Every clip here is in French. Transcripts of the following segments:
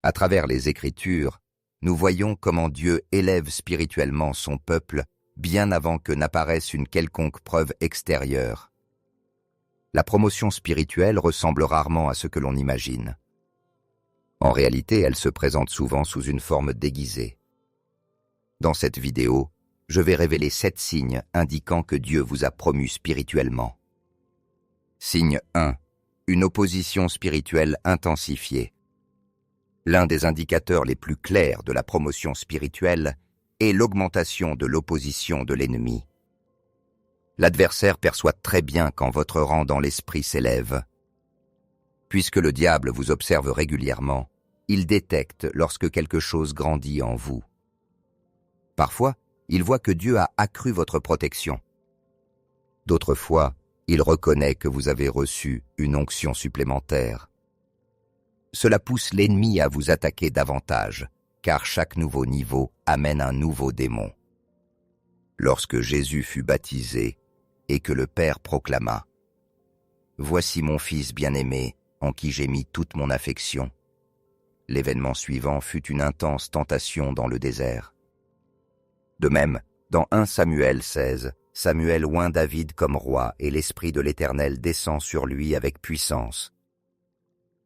À travers les Écritures, nous voyons comment Dieu élève spirituellement son peuple bien avant que n'apparaisse une quelconque preuve extérieure. La promotion spirituelle ressemble rarement à ce que l'on imagine. En réalité, elle se présente souvent sous une forme déguisée. Dans cette vidéo, je vais révéler 7 signes indiquant que Dieu vous a promu spirituellement. Signe 1. Une opposition spirituelle intensifiée. L'un des indicateurs les plus clairs de la promotion spirituelle est l'augmentation de l'opposition de l'ennemi. L'adversaire perçoit très bien quand votre rang dans l'esprit s'élève. Puisque le diable vous observe régulièrement, il détecte lorsque quelque chose grandit en vous. Parfois, il voit que Dieu a accru votre protection. D'autres fois, il reconnaît que vous avez reçu une onction supplémentaire. Cela pousse l'ennemi à vous attaquer davantage, car chaque nouveau niveau amène un nouveau démon. Lorsque Jésus fut baptisé et que le Père proclama « Voici mon Fils bien-aimé, en qui j'ai mis toute mon affection », l'événement suivant fut une intense tentation dans le désert. De même, dans 1 Samuel 16, Samuel oint David comme roi et l'Esprit de l'Éternel descend sur lui avec puissance.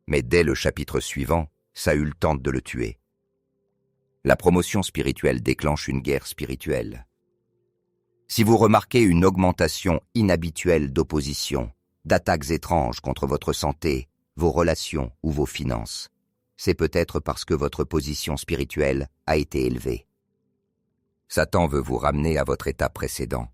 Mais dès le chapitre suivant, Saül tente de le tuer. La promotion spirituelle déclenche une guerre spirituelle. Si vous remarquez une augmentation inhabituelle d'opposition, d'attaques étranges contre votre santé, vos relations ou vos finances, c'est peut-être parce que votre position spirituelle a été élevée. Satan veut vous ramener à votre état précédent.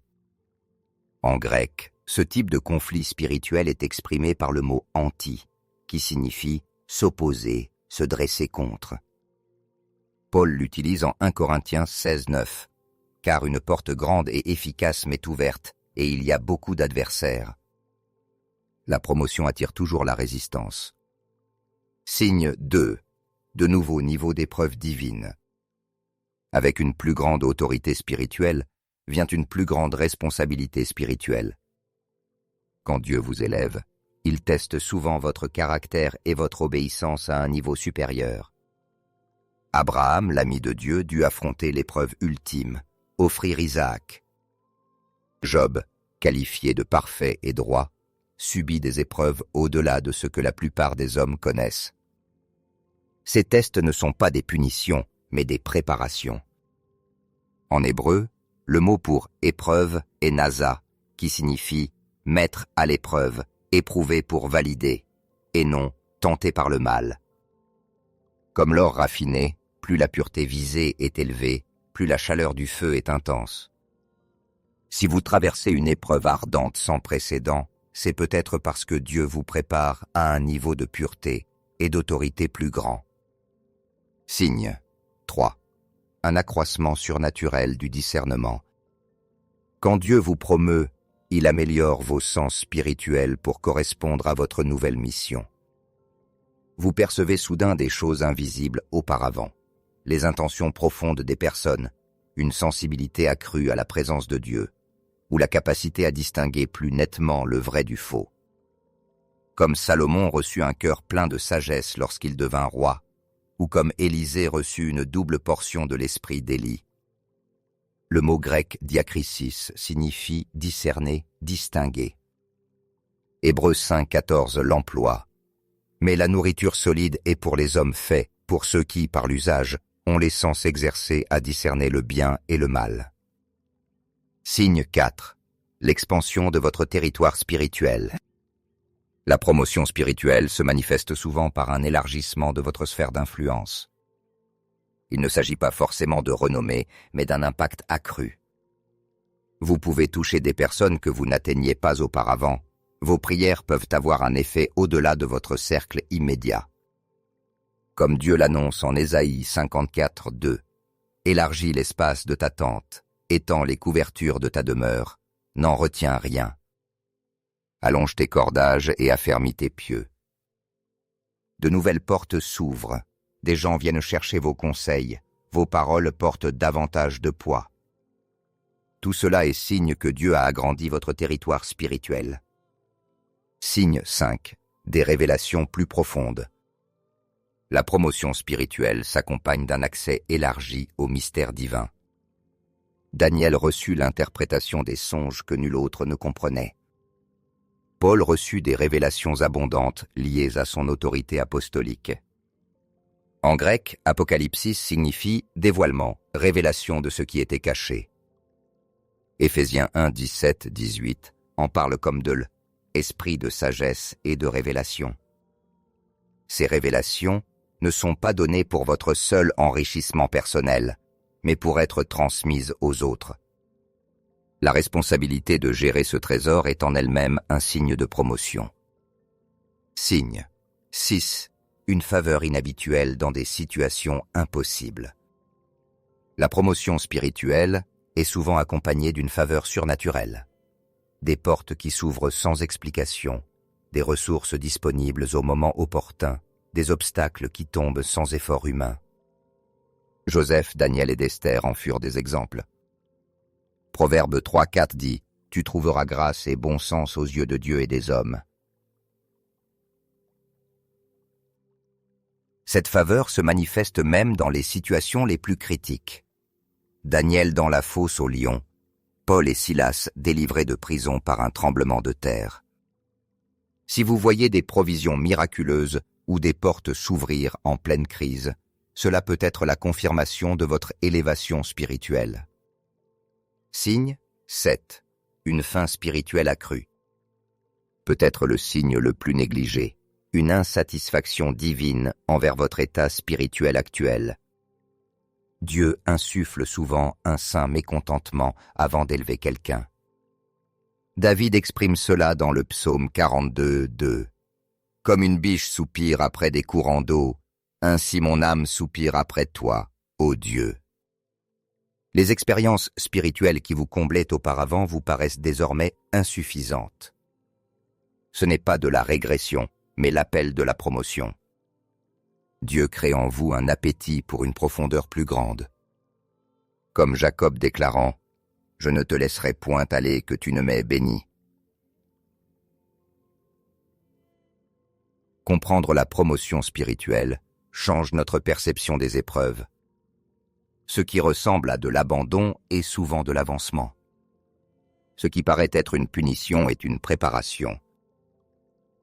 En grec, ce type de conflit spirituel est exprimé par le mot « anti », qui signifie « s'opposer, se dresser contre ». Paul l'utilise en 1 Corinthiens 16, 9, « Car une porte grande et efficace m'est ouverte, et il y a beaucoup d'adversaires. » La promotion attire toujours la résistance. Signe 2. De nouveaux niveaux d'épreuves divines. Avec une plus grande autorité spirituelle, vient une plus grande responsabilité spirituelle. Quand Dieu vous élève, il teste souvent votre caractère et votre obéissance à un niveau supérieur. Abraham, l'ami de Dieu, dut affronter l'épreuve ultime, offrir Isaac. Job, qualifié de parfait et droit, subit des épreuves au-delà de ce que la plupart des hommes connaissent. Ces tests ne sont pas des punitions, mais des préparations. En hébreu, le mot pour épreuve est nasa, qui signifie mettre à l'épreuve, éprouver pour valider, et non tenter par le mal. Comme l'or raffiné, plus la pureté visée est élevée, plus la chaleur du feu est intense. Si vous traversez une épreuve ardente sans précédent, c'est peut-être parce que Dieu vous prépare à un niveau de pureté et d'autorité plus grand. Signe 3. Un accroissement surnaturel du discernement. Quand Dieu vous promeut, il améliore vos sens spirituels pour correspondre à votre nouvelle mission. Vous percevez soudain des choses invisibles auparavant, les intentions profondes des personnes, une sensibilité accrue à la présence de Dieu, ou la capacité à distinguer plus nettement le vrai du faux. Comme Salomon reçut un cœur plein de sagesse lorsqu'il devint roi, ou comme Élisée reçut une double portion de l'esprit d'Élie. Le mot grec diakrisis signifie discerner, distinguer. Hébreux 5,14 l'emploie. Mais la nourriture solide est pour les hommes faits, pour ceux qui, par l'usage, ont les sens exercés à discerner le bien et le mal. Signe 4. L'expansion de votre territoire spirituel. La promotion spirituelle se manifeste souvent par un élargissement de votre sphère d'influence. Il ne s'agit pas forcément de renommée, mais d'un impact accru. Vous pouvez toucher des personnes que vous n'atteigniez pas auparavant. Vos prières peuvent avoir un effet au-delà de votre cercle immédiat. Comme Dieu l'annonce en Ésaïe 54, 2, « Élargis l'espace de ta tente, étends les couvertures de ta demeure, n'en retiens rien. Allonge tes cordages et affermis tes pieux. » De nouvelles portes s'ouvrent, des gens viennent chercher vos conseils, vos paroles portent davantage de poids. Tout cela est signe que Dieu a agrandi votre territoire spirituel. Signe 5. Des révélations plus profondes. La promotion spirituelle s'accompagne d'un accès élargi au mystère divin. Daniel reçut l'interprétation des songes que nul autre ne comprenait. Paul reçut des révélations abondantes liées à son autorité apostolique. En grec, apocalypsis signifie dévoilement, révélation de ce qui était caché. Éphésiens 1, 17, 18 en parle comme de l'esprit de sagesse et de révélation. Ces révélations ne sont pas données pour votre seul enrichissement personnel, mais pour être transmises aux autres. La responsabilité de gérer ce trésor est en elle-même un signe de promotion. Signe 6. Une faveur inhabituelle dans des situations impossibles. La promotion spirituelle est souvent accompagnée d'une faveur surnaturelle. Des portes qui s'ouvrent sans explication, des ressources disponibles au moment opportun, des obstacles qui tombent sans effort humain. Joseph, Daniel et d'Esther en furent des exemples. Proverbe 3, 4 dit « Tu trouveras grâce et bon sens aux yeux de Dieu et des hommes. » Cette faveur se manifeste même dans les situations les plus critiques. Daniel dans la fosse au lion, Paul et Silas délivrés de prison par un tremblement de terre. Si vous voyez des provisions miraculeuses ou des portes s'ouvrir en pleine crise, cela peut être la confirmation de votre élévation spirituelle. Signe 7. Une faim spirituelle accrue. Peut-être le signe le plus négligé, une insatisfaction divine envers votre état spirituel actuel. Dieu insuffle souvent un saint mécontentement avant d'élever quelqu'un. David exprime cela dans le psaume 42, 2. « Comme une biche soupire après des courants d'eau, ainsi mon âme soupire après toi, ô Dieu. » Les expériences spirituelles qui vous comblaient auparavant vous paraissent désormais insuffisantes. Ce n'est pas de la régression, mais l'appel de la promotion. Dieu crée en vous un appétit pour une profondeur plus grande. Comme Jacob déclarant « Je ne te laisserai point aller que tu ne m'aies béni ». Comprendre la promotion spirituelle change notre perception des épreuves. Ce qui ressemble à de l'abandon est souvent de l'avancement. Ce qui paraît être une punition est une préparation.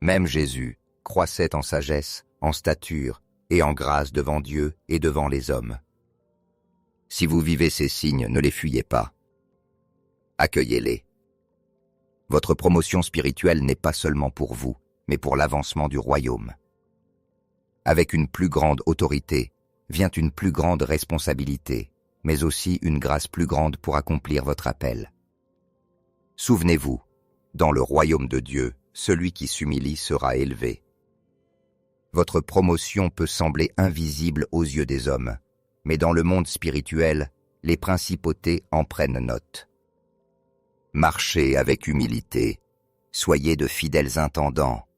Même Jésus croissait en sagesse, en stature et en grâce devant Dieu et devant les hommes. Si vous vivez ces signes, ne les fuyez pas. Accueillez-les. Votre promotion spirituelle n'est pas seulement pour vous, mais pour l'avancement du royaume. Avec une plus grande autorité vient une plus grande responsabilité, mais aussi une grâce plus grande pour accomplir votre appel. Souvenez-vous, dans le royaume de Dieu, celui qui s'humilie sera élevé. Votre promotion peut sembler invisible aux yeux des hommes, mais dans le monde spirituel, les principautés en prennent note. Marchez avec humilité, soyez de fidèles intendants,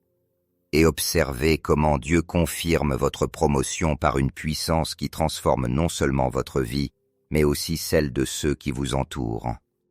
et observez comment Dieu confirme votre promotion par une puissance qui transforme non seulement votre vie, mais aussi celle de ceux qui vous entourent.